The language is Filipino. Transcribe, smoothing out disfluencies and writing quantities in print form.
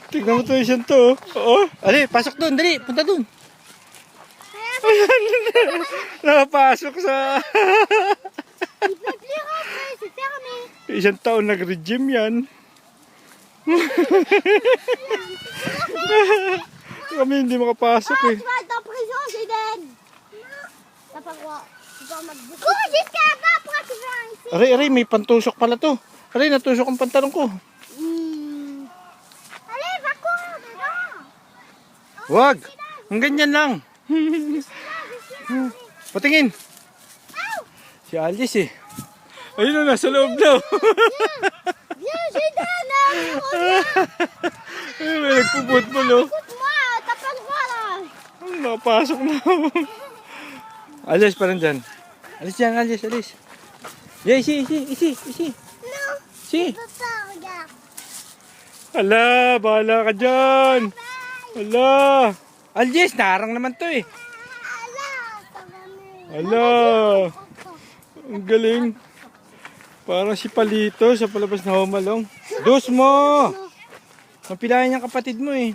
Tignan mo to isang to. Oo. Ali, pasok doon. Dali, punta doon. Nakapasok sa... Isang taon nag-regime yan. Kami hindi makapasok eh. Aray, may pantusok pala to. Aray, natusok ang pantalon ko. Wag! Ang ganyan lang. Patingin. Si Alice eh. Ayun na, nasa loob daw. Ay, may nagpuputbol oh. Nakapasok na. Alice pa rin dyan. Alice dyan, Alice. Yeah, isi. Si. Ala, bahala ka dyan. Ala. Alice, narang naman to eh. Ala. Ang galing. Parang si Palito sa palabas na Homalong. Dos mo! Mapilayan niyang kapatid mo eh.